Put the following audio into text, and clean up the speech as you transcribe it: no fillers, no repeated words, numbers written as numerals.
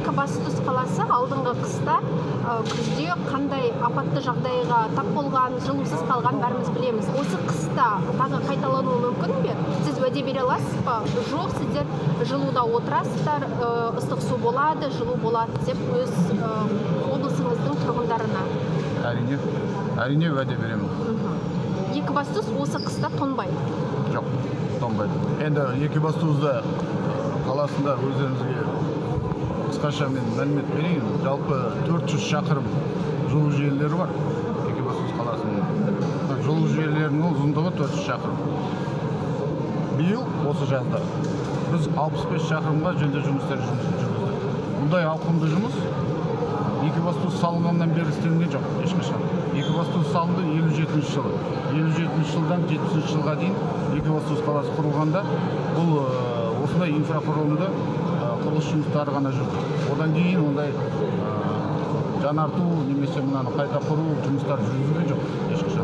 Екібастұз қаласы алдыңғы қыста күзде қандай апатты жағдайға тап болған, жылусыз қалған бәріміз білеміз. Осы қыста тағы қайталануы мүмкін бе? Сіз уәде бере аласыз ба? Жоқ, сіздер жылуда отырасыздар, ыстық су болады, жылу болады деп өз облысыңыздың тұрғындарына. Әрине уәде беремін. Екібастұз осы қыста тонбайды? Жоқ, тонбайды. Енді Екібастұзда қаласында өздеріңізге қысқаша мен мәлімет берейін. Жалпы 400 шақырым жылу желілері бар Екібастұз қаласының. Жылу желілерінің ұзындығы 400 шақырым. Биыл осы жазда біз 65 шақырымға жөндеу жұмыстары жүргіздік. Бұндай ауқымды жұмыс Екібастұз салынғаннан бері істелінген жоқ, ешқашан. Екібастұз салынды 57 жылы. 57 жылдан 70 жылға дейін Екібастұз қаласы құрылғанда бұл осындай инфрақұрылымды құрылыс жұмыстары ғана жүрді. Одан кейін ондай жаңарту немесе мынаны қайта құру жұмыстары жүргізілген жоқ, ешқашан.